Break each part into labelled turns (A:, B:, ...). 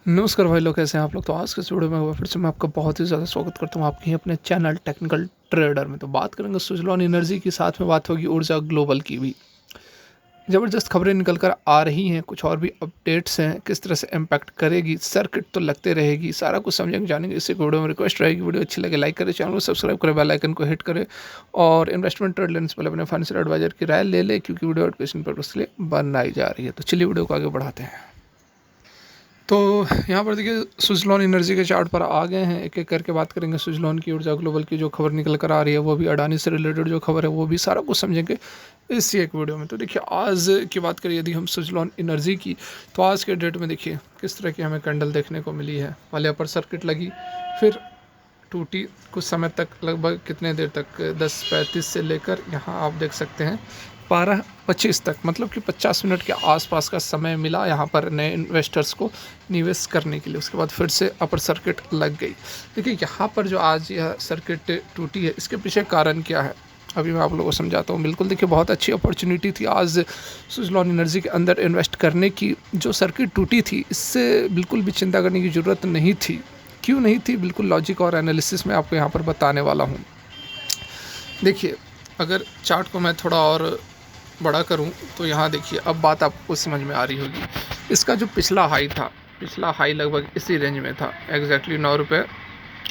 A: नमस्कार भाई लोग, कैसे हैं आप लोग। तो आज के इस वीडियो में फिर से मैं आपका बहुत ही ज़्यादा स्वागत करता हूँ आपके ही अपने चैनल टेक्निकल ट्रेडर में। तो बात करेंगे सुजलॉन एनर्जी की, साथ में बात होगी ऊर्जा ग्लोबल की भी। ज़बरदस्त खबरें निकल कर आ रही हैं, कुछ और भी अपडेट्स हैं, किस तरह से इम्पैक्ट करेगी, सर्किट तो लगते रहेगी, सारा कुछ समझेंगे जानेंगे। इसी वीडियो में रिक्वेस्ट रहेगी, वीडियो अच्छी लगे लाइक करें, चैनल को सब्सक्राइब करें, बेल आइकन को हिट करें और इन्वेस्टमेंट ट्रेड लेने से पहले अपने फाइनेंशियल एडवाइजर की राय ले लें, क्योंकि वीडियो एजुकेशन पर्पस के लिए बनाई जा रही है। तो चलिए वीडियो को आगे बढ़ाते हैं। तो यहाँ पर देखिए सुजलॉन एनर्जी के चार्ट पर आ गए हैं, एक एक करके बात करेंगे सुजलॉन की, ऊर्जा ग्लोबल की जो खबर निकल कर आ रही है वो भी, अडानी से रिलेटेड जो खबर है वो भी, सारा कुछ समझेंगे इसी एक वीडियो में। तो देखिए आज की बात करें यदि हम सुजलॉन एनर्जी की, तो आज के डेट में देखिए किस तरह की हमें कैंडल देखने को मिली है। पहले अपर सर्किट लगी, फिर टूटी, कुछ समय तक, लगभग कितने देर तक, 10:35 से लेकर यहाँ आप देख सकते हैं 12:25 तक, मतलब कि 50 मिनट के आसपास का समय मिला यहाँ पर नए इन्वेस्टर्स को निवेश करने के लिए। उसके बाद फिर से अपर सर्किट लग गई। देखिए यहाँ पर जो आज यह सर्किट टूटी है, इसके पीछे कारण क्या है अभी मैं आप लोगों को समझाता हूँ। बिल्कुल देखिए बहुत अच्छी अपॉर्चुनिटी थी आज सुजलॉन एनर्जी के अंदर इन्वेस्ट करने की। जो सर्किट टूटी थी इससे बिल्कुल भी चिंता करने की ज़रूरत नहीं थी। क्यों नहीं थी, बिल्कुल लॉजिक और एनालिसिस में आपको यहाँ पर बताने वाला हूँ। देखिए अगर चार्ट को मैं थोड़ा और बड़ा करूं तो यहाँ देखिए अब बात आपको समझ में आ रही होगी। इसका जो पिछला हाई था, पिछला हाई लगभग इसी रेंज में था, एग्जैक्टली 9 रुपये,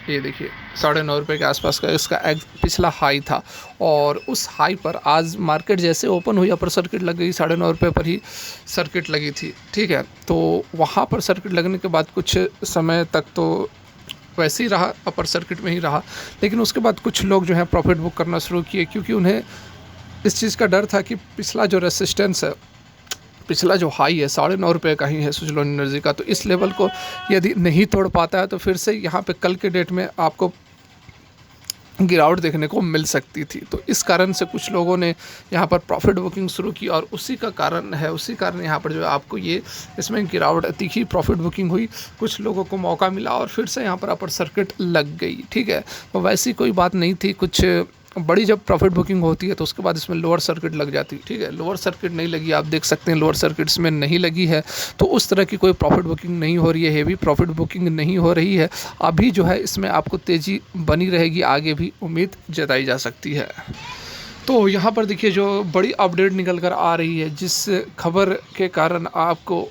A: ये देखिए 9.5 रुपये के आसपास का इसका पिछला हाई था। और उस हाई पर आज मार्केट जैसे ओपन हुई अपर सर्किट लग गई, 9.5 रुपये पर ही सर्किट लगी थी, ठीक है। तो वहाँ पर सर्किट लगने के बाद कुछ समय तक तो वैसे ही रहा, अपर सर्किट में ही रहा, लेकिन उसके बाद कुछ लोग जो है प्रॉफिट बुक करना शुरू किए, क्योंकि उन्हें इस चीज़ का डर था कि पिछला जो रेसिस्टेंस है, पिछला जो हाई है 9.5 रुपये का ही है सुजलॉन एनर्जी का, तो इस लेवल को यदि नहीं तोड़ पाता है तो फिर से यहाँ पे कल के डेट में आपको गिरावट देखने को मिल सकती थी। तो इस कारण से कुछ लोगों ने यहाँ पर प्रॉफिट बुकिंग शुरू की और उसी का कारण है, उसी कारण यहाँ पर जो है आपको ये इसमें गिरावट, तीखी प्रॉफिट बुकिंग हुई, कुछ लोगों को मौका मिला और फिर से यहाँ पर अपर सर्किट लग गई, ठीक है। तो वैसी कोई बात नहीं थी, कुछ बड़ी जब प्रॉफिट बुकिंग होती है तो उसके बाद इसमें लोअर सर्किट लग जाती है, ठीक है। लोअर सर्किट नहीं लगी, आप देख सकते हैं लोअर सर्किट्स में नहीं लगी है, तो उस तरह की कोई प्रॉफिट बुकिंग नहीं हो रही है, हेवी प्रॉफिट बुकिंग नहीं हो रही है। अभी जो है इसमें आपको तेज़ी बनी रहेगी, आगे भी उम्मीद जताई जा सकती है। तो यहाँ पर देखिए जो बड़ी अपडेट निकल कर आ रही है, जिस खबर के कारण आपको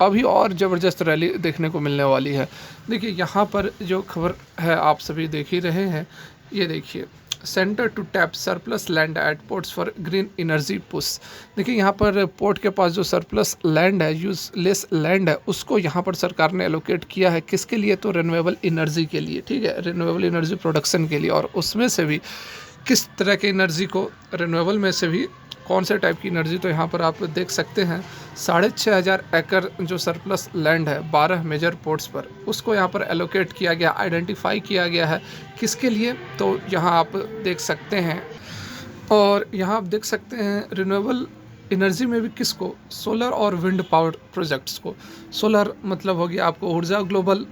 A: अभी और ज़बरदस्त रैली देखने को मिलने वाली है। देखिए यहाँ पर जो खबर है आप सभी देख ही रहे हैं, ये देखिए, centre to tap surplus land at ports for green energy push. देखिए यहाँ पर पोर्ट के पास जो सरप्लस लैंड है, यूजलेस लैंड है, उसको यहाँ पर सरकार ने एलोकेट किया है, किसके लिए, तो रिन्यूएबल एनर्जी के लिए, ठीक है, रिन्यूएबल एनर्जी प्रोडक्शन के लिए। और उसमें से भी किस तरह की एनर्जी को, रिन्यूएबल में से भी कौन से टाइप की एनर्जी, तो यहाँ पर आप देख सकते हैं 6,500 एकड़ जो सरप्लस लैंड है 12 मेजर पोर्ट्स पर, उसको यहाँ पर एलोकेट किया गया, आइडेंटिफाई किया गया है, किसके लिए, तो यहाँ आप देख सकते हैं। और यहाँ आप देख सकते हैं रिन्यूएबल एनर्जी में भी किसको, सोलर और विंड पावर प्रोजेक्ट्स को। सोलर मतलब हो गया आपको ऊर्जा ग्लोबल,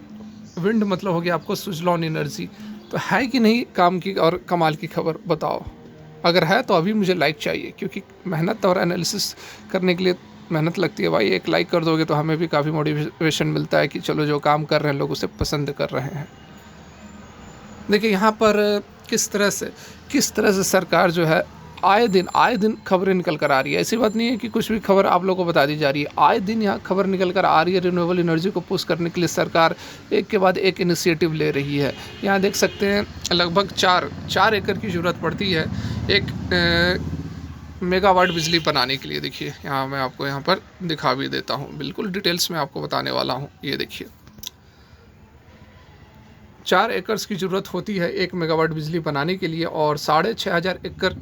A: विंड मतलब हो गया आपको सुजलॉन एनर्जी। तो है कि नहीं काम की और कमाल की खबर, बताओ। अगर है तो अभी मुझे लाइक चाहिए, क्योंकि मेहनत और एनालिसिस करने के लिए मेहनत लगती है भाई। एक लाइक कर दोगे तो हमें भी काफ़ी मोटिवेशन मिलता है कि चलो जो काम कर रहे हैं लोग उसे पसंद कर रहे हैं। देखिए यहाँ पर किस तरह से सरकार जो है आए दिन खबरें निकल कर आ रही है। ऐसी बात नहीं है कि कुछ भी खबर आप लोगों को बता दी जा रही है, आए दिन यहाँ खबर निकल कर आ रही है। रिन्यूएबल एनर्जी को पुश करने के लिए सरकार एक के बाद एक इनिशिएटिव ले रही है। यहाँ देख सकते हैं लगभग 4 एकड़ की ज़रूरत पड़ती है एक मेगावाट बिजली बनाने के लिए। देखिए यहाँ मैं आपको यहाँ पर दिखा भी देता हूँ, बिल्कुल डिटेल्स में आपको बताने वाला हूँ। ये देखिए 4 एकड़ की ज़रूरत होती है 1 मेगावाट बिजली बनाने के लिए, और 6,500 एकड़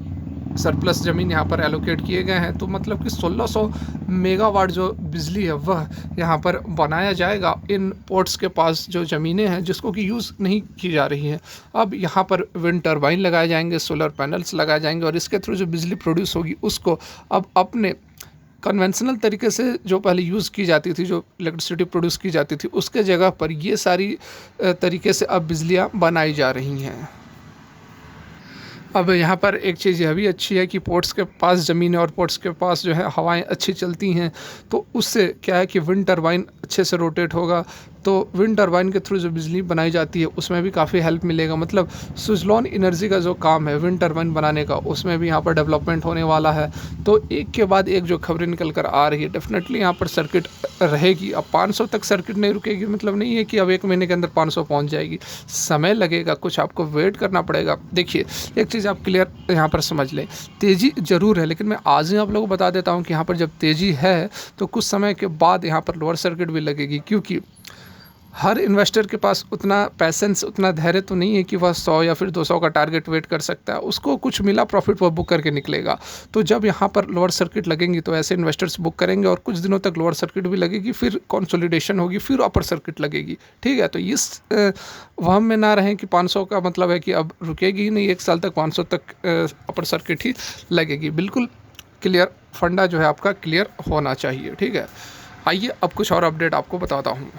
A: सरप्लस ज़मीन यहाँ पर एलोकेट किए गए हैं। तो मतलब कि 1600 मेगावाट जो बिजली है वह यहाँ पर बनाया जाएगा इन पोर्ट्स के पास जो ज़मीनें हैं जिसको कि यूज़ नहीं की जा रही हैं। अब यहाँ पर विंड टर्बाइन लगाए जाएंगे, सोलर पैनल्स लगाए जाएंगे, और इसके थ्रू जो बिजली प्रोड्यूस होगी उसको अब अपने कन्वेंशनल तरीके से जो पहले यूज़ की जाती थी, जो इलेक्ट्रिसिटी प्रोड्यूस की जाती थी, उसके जगह पर ये सारी तरीके से अब बिजलियाँ बनाई जा रही हैं। अब यहाँ पर एक चीज़ यह भी अच्छी है कि पोर्ट्स के पास ज़मीन है और पोर्ट्स के पास जो है हवाएं अच्छी चलती हैं, तो उससे क्या है कि विंड टरबाइन अच्छे से रोटेट होगा, तो विंड टर्बाइन के थ्रू जो बिजली बनाई जाती है उसमें भी काफ़ी हेल्प मिलेगा। मतलब सुजलॉन एनर्जी का जो काम है विंड टर्बाइन बनाने का, उसमें भी यहाँ पर डेवलपमेंट होने वाला है। तो एक के बाद एक जो खबरें निकल कर आ रही है, डेफिनेटली यहाँ पर सर्किट रहेगी। अब 500 तक सर्किट नहीं रुकेगी, मतलब नहीं है कि अब 1 महीने के अंदर 500 पहुँच जाएगी, समय लगेगा, कुछ आपको वेट करना पड़ेगा। देखिए एक चीज़ आप क्लियर यहाँ पर समझ लें, तेज़ी ज़रूर है, लेकिन मैं आज ही आप लोगों को बता देता हूँ कि यहाँ पर जब तेज़ी है तो कुछ समय के बाद यहाँ पर लोअर सर्किट भी लगेगी, क्योंकि हर इन्वेस्टर के पास उतना पैसेंस, उतना धैर्य तो नहीं है कि वह 100 या फिर 200 का टारगेट वेट कर सकता है। उसको कुछ मिला प्रॉफिट वह बुक करके निकलेगा। तो जब यहाँ पर लोअर सर्किट लगेंगी तो ऐसे इन्वेस्टर्स बुक करेंगे और कुछ दिनों तक लोअर सर्किट भी लगेगी, फिर कंसोलिडेशन होगी, फिर अपर सर्किट लगेगी। ठीक है, तो इस वहम में ना रहें कि 500 का मतलब है कि अब रुकेगी ही नहीं, 1 साल तक 500 तक अपर सर्किट ही लगेगी। बिल्कुल क्लियर फंडा जो है आपका क्लियर होना चाहिए। ठीक है, आइए अब कुछ और अपडेट आपको बताता हूँ।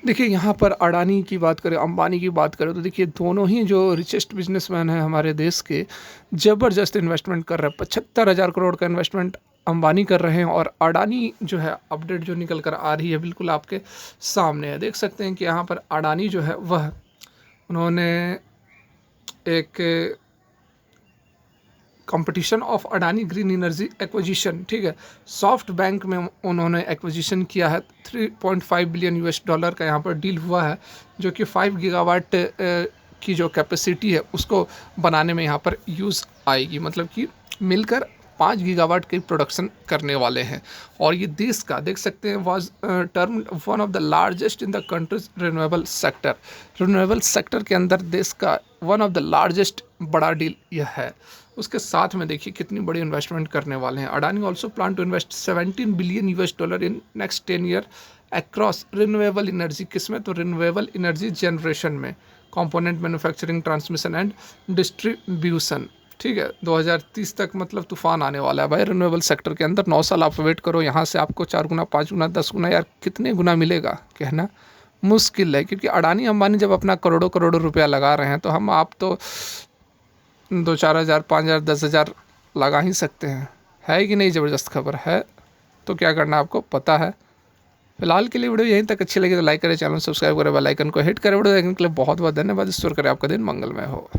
A: देखिए यहाँ पर अडानी की बात करें, अंबानी की बात करें, तो देखिए दोनों ही जो रिचेस्ट बिजनेसमैन हैं हमारे देश के, ज़बरदस्त इन्वेस्टमेंट कर रहे हैं। 75,000 करोड़ का इन्वेस्टमेंट अंबानी कर रहे हैं और अडानी जो है अपडेट जो निकल कर आ रही है बिल्कुल आपके सामने है। देख सकते हैं कि यहाँ पर अडानी जो है वह उन्होंने एक competition of Adani green energy acquisition, ठीक है, सॉफ्ट बैंक में उन्होंने एक्विजिशन किया है। 3.5 बिलियन यूएस डॉलर का यहाँ पर डील हुआ है, जो कि 5 गीगावाट की जो कैपेसिटी है उसको बनाने में यहाँ पर यूज़ आएगी। मतलब कि मिलकर 5 गीगावाट की प्रोडक्शन करने वाले हैं। और ये देश का देख सकते हैं was term one of the largest in the countries renewable sector. Renewable sector के अंदर देश का वन ऑफ द लार्जेस्ट बड़ा डील यह है। उसके साथ में देखिए कितनी बड़ी इन्वेस्टमेंट करने वाले हैं। Adani also plan to invest 17 billion US dollar in next 10 year across renewable energy. किसमें? तो रिन्यूएबल एनर्जी जनरेशन में, component manufacturing, transmission and distribution. ठीक है, 2030 तक मतलब तूफान आने वाला है भाई रिन्यूएबल सेक्टर के अंदर। 9 साल आप वेट करो, यहाँ से आपको 4 गुना, 5 गुना, 10 गुना, यार कितने गुना मिलेगा कहना मुश्किल है। क्योंकि अडानी अंबानी जब अपना करोड़ों करोड़ों रुपया लगा रहे हैं तो हम आप तो 2-4 हज़ार, 5 हज़ार, 10 हज़ार लगा ही सकते हैं। है कि नहीं? ज़बरदस्त खबर है। तो क्या करना आपको पता है। फिलहाल के लिए वीडियो यहीं तक। अच्छी लगी तो लाइक करें, चैनल सब्सक्राइब करें, बेल आइकन को हिट करें। वीडियो देखने के लिए बहुत बहुत धन्यवाद। ईश्वर करे आपका दिन मंगलमय हो।